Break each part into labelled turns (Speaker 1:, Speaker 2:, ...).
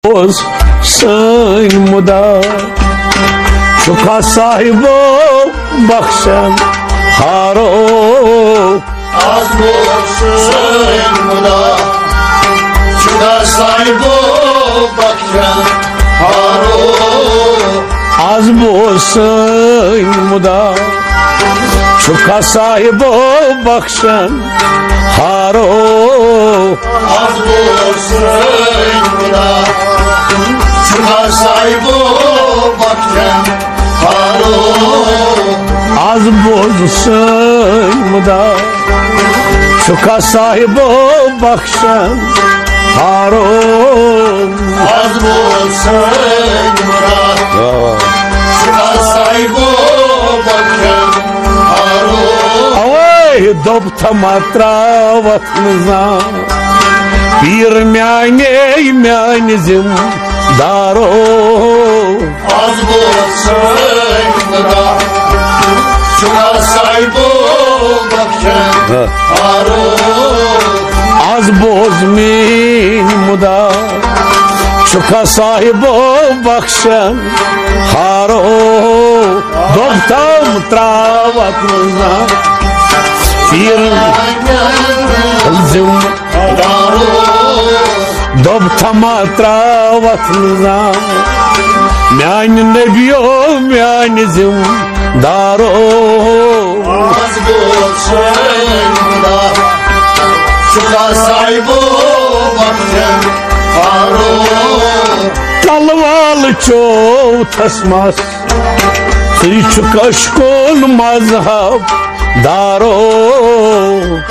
Speaker 1: सन मुदा चुका साहिबो बख्शन हारो
Speaker 2: सन मुदा चुका साहिबो बख्शन हारो
Speaker 1: आजमो सन मुदा चुका साहिबो बख्शन हारो
Speaker 2: आजमो सन मुदा चुका साहिबो बख्शन हारो
Speaker 1: आजमो सन मुदा चुका साहिबो बख्शन हारो
Speaker 2: आजमो सन मुदा चुका साहिबो बख्शन हारो
Speaker 1: दोब थमात्रा वतनजा पीर म्याने म्यान जिम दारो
Speaker 2: आजमो सन मुदा चुका साहिबो बख्शन हारो
Speaker 1: आज बोझ में मुदा चुका साहिबो बख्शन हारो दोब थमात्रा वतनजा पीर जिम दोब थमात्रा वतनजा म्यान नबियो म्यान जिम दारो
Speaker 2: आजमो सन मुदा चुका साहिबो बख्शन हारो
Speaker 1: तलवाल चौथस मस कशकोल मजहब दारो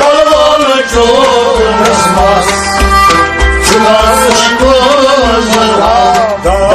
Speaker 2: तलवाल चौथस मस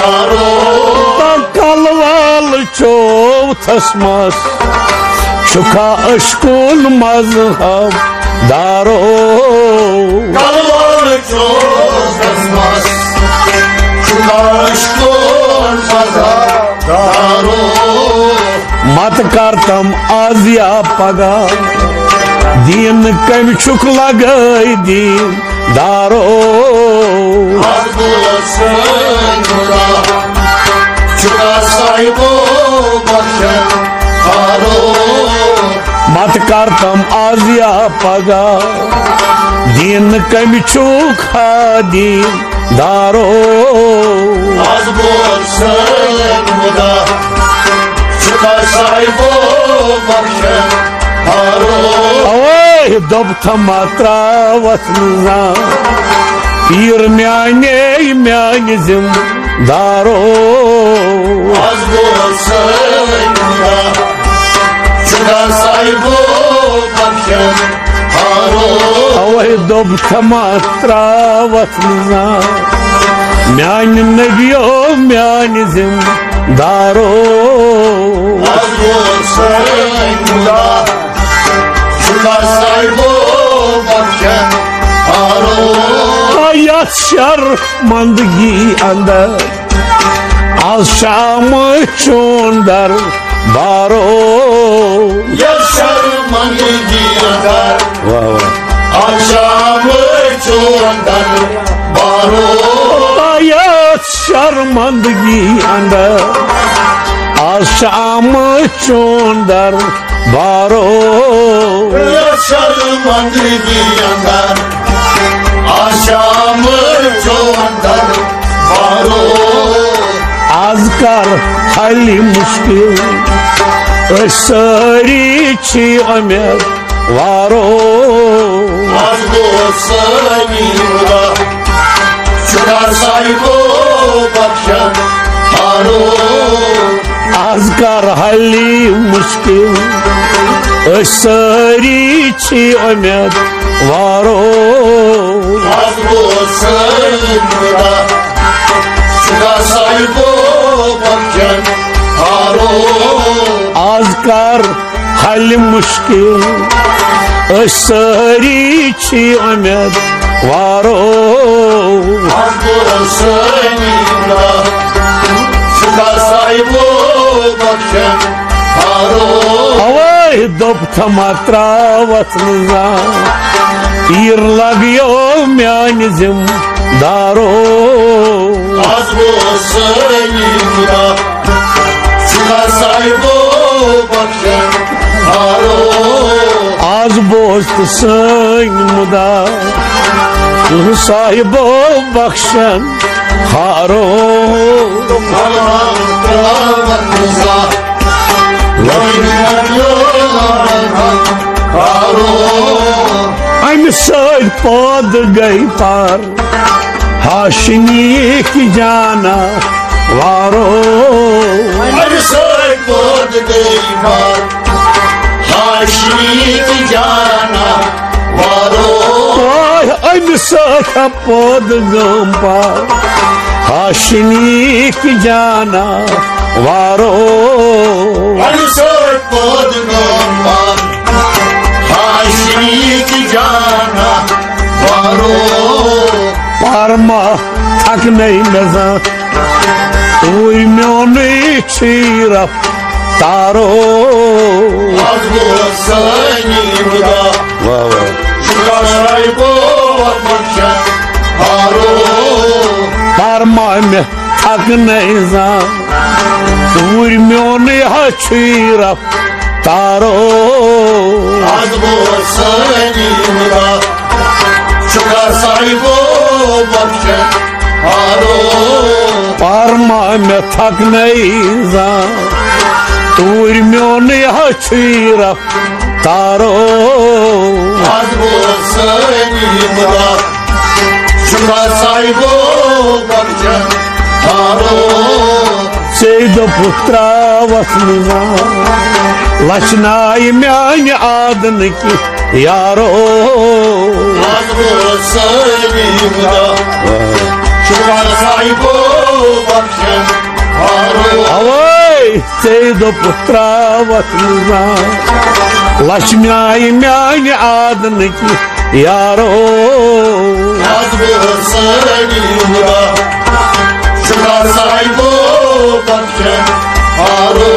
Speaker 2: दारो
Speaker 1: तलवाल चौथस मस चुका अशकोल मजहब दारो
Speaker 2: तलवाल चौथस मस चुका अशकोल मजहब दारो
Speaker 1: मत कर तम आजिया पगा दीन कम चुक लगई दीन दारो
Speaker 2: आजमो सन मुदा चुका साहिबो बख्शन हारो
Speaker 1: मत कर तम आजिया पगा दीन कम चुक दीन दारो
Speaker 2: आजमो सन मुदा चुका साहिबो बख्शन हारो
Speaker 1: दोब थमात्रा वतनजा पीर म्याने म्यान जिम दारो
Speaker 2: आजमो सन मुदा चुका साहिबो बख्शन हारो
Speaker 1: दोब थमात्रा वतनजा म्यान नबियो म्यान जिम दारो
Speaker 2: आजमो सन मुदा चुका साहिबो बख्शन हारो
Speaker 1: यथ शर्मंदगी अंदर आज शाम चोन दर बारो
Speaker 2: यह शर्मंदगी अंदर आज शाम चोंदर बारो
Speaker 1: यथ शर्मंदगी अंदर आज शाम चोन दर बारो
Speaker 2: यह शर्मंदगी अंदर आज शाम चोंदर बारो
Speaker 1: आज कर हाली मुश्किल सारी छी अमेर वारो
Speaker 2: आजमो सन मुदा चुका साहिबो बख्शन हारो
Speaker 1: आज कर हाली मुश्किल सारी छी अमेर वारो
Speaker 2: आजमो सन मुदा चुका साहिबो बख्शन हारो
Speaker 1: आज कर हाली मुश्किल सारी छी अमेर वारो
Speaker 2: आजमो सन मुदा चुका साहिबो बख्शन हारो
Speaker 1: दोब थमात्रा वतनजा तीर लगियो म्यान gym daro
Speaker 2: az bulsun imda Çıkar sahibi bakşen haro
Speaker 1: az bozsun muda sahibi bakşen haro
Speaker 2: Allah'ın kıza Loyunlar yollardan haro
Speaker 1: I'm sad pod gई par हाशनी की जाना वारो
Speaker 2: Hadi soy pod gई par Haşmi ki cana varo
Speaker 1: I'm sad pod gam par हाशनी की जाना वारो
Speaker 2: Hadi soy pod gombar Haşmi ki cana varo
Speaker 1: parma tak नहीं मजा कोई म्योने चीरा तारो
Speaker 2: Az bulsun imda Çıkar sahibi bakşen haro
Speaker 1: parma में tak नहीं जा कोई म्योने चीरा तारो
Speaker 2: Az bulsun imda Çıkar sahibi bakşen haro
Speaker 1: parma में tak नहीं जा कोई म्योने चीरा तारो
Speaker 2: Az bulsun imda Çıkar sahibi bakşen haro
Speaker 1: Seyd putra vasnıza Laçnayı myani adını ki yaro
Speaker 2: Az bulsun imda Çıkar sahibi bakşen haro
Speaker 1: Avay Seyd putra vasnıza Laçnayı myani adını ki yaro
Speaker 2: Az bulsun imda Çıkar sahibi bakşen haro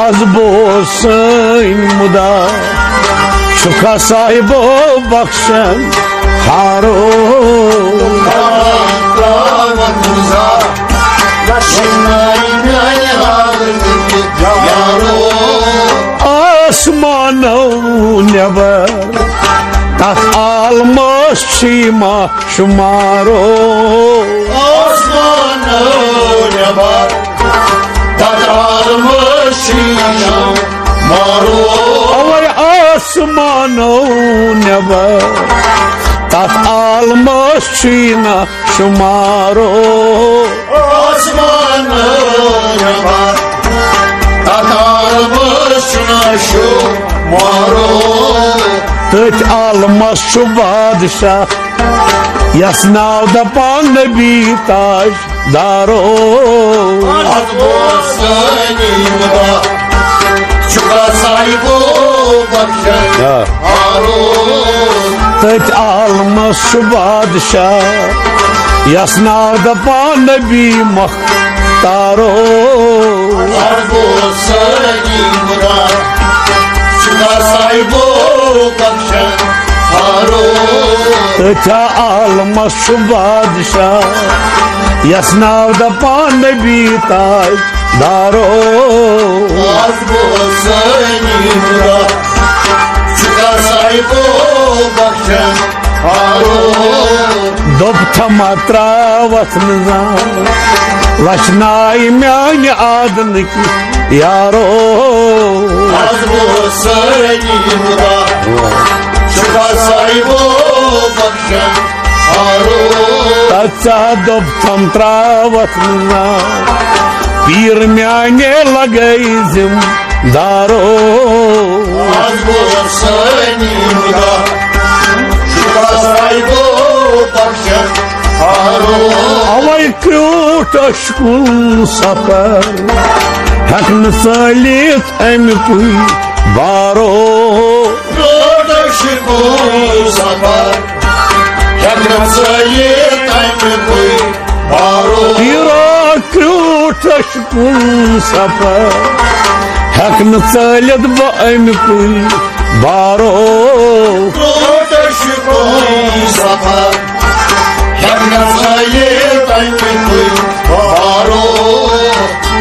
Speaker 1: Az bolsun muda Şuka sahibi bakşen haro
Speaker 2: Karavanımıza Yaşınlayın ayağını yaro
Speaker 1: Asmanın never Tak almış şima şumaro
Speaker 2: Osmanlı ne var Tatarmış yaşam maro
Speaker 1: Avay asmanın never Tak almış şima şumaro
Speaker 2: Osmanlı ne var Tatarmış yaşam maro
Speaker 1: Tıç almış şu badişah Yasnavda pan nebi taş daro
Speaker 2: Az bulsun imda Çıkar sahibi bakşen haro
Speaker 1: Tıç almış şu badişah Yasnavda pan nebi muhtaro
Speaker 2: Az bulsun imda Çıkar sahibi bakşen haro
Speaker 1: Tıç almış şu badişah Yasnavda pan nebi taş daro
Speaker 2: Az bulsun imda Çıkar sahibi bakşen haro
Speaker 1: Dopta matra vasnıza Laçnayı myani adını ki yaro
Speaker 2: Az bulsun imda Çıkar sahibi bakşen haro
Speaker 1: Taça doptam travasnıza Bir мяне лагайзим daro
Speaker 2: Az bulsun imda Çıkar sahibi bakşen haro
Speaker 1: Avay krutashkun sapar Hakn salit emkuy baro
Speaker 2: Rodashku sapar Yakın sayı taymı baro
Speaker 1: Ира крутashkun sapar Hakn salit emkuy baro
Speaker 2: Rodashku sapar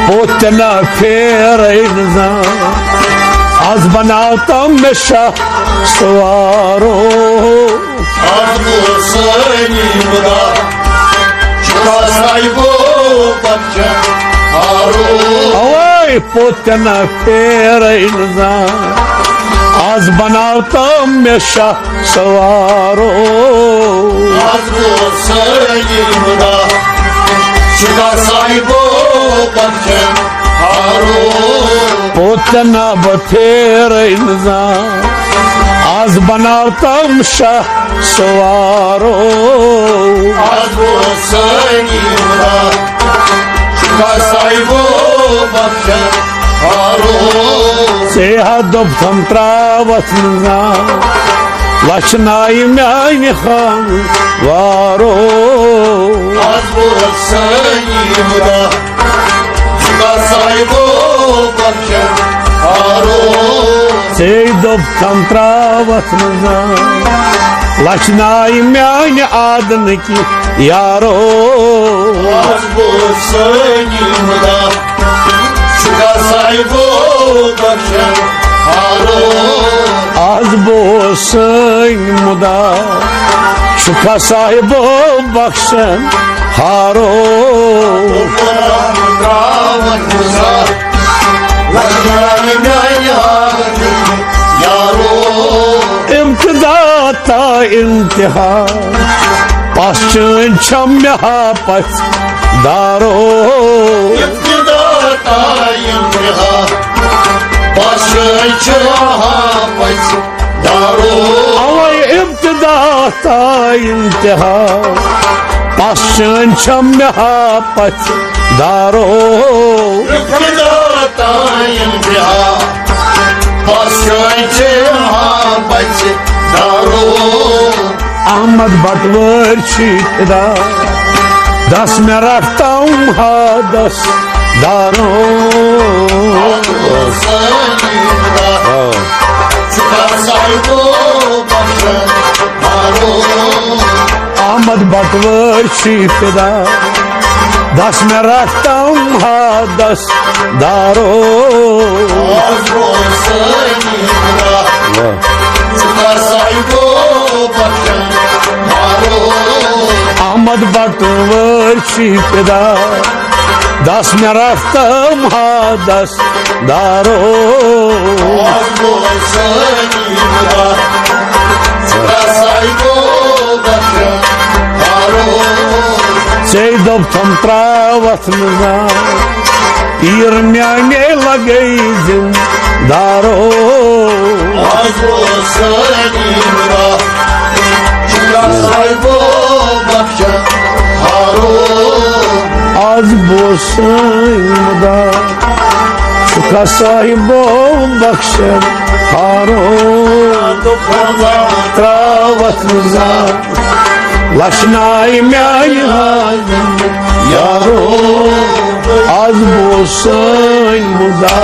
Speaker 1: पोतना फेर आज बनाता में शाह सवारो पोतना फेर आज बनाता में शाह सवारो पोतना बथेर आज बनाता शाह सवारो सेहदब थम त्रावत लचनाई म्यान खान वारो सेहदब थम त्रावत लचनाई म्यान आदन की यारो आज बोसन मुदा शुका साहिबो बख्शन हारो इम्तिदा ता इंतहा पाशन छम्या पस दारो इब्तिदा ता इंतहा पाशन छम्या पस दारो अहमद बटवर शीतदा दस में रखता हूँ हादस दारो अहमद बटवर शीतदा दस में रखता हूँ हादस दारो अहमद बटवर शीतदा दस में रखता हूँ हादस दारो सेदब थम त्रावत तीर म्याने लगे जिंदारो आज बोसन मुदा शुका साहिबो बख्शन हारो त्रावत लचनाई म्यान यारो आज बोसन मुदा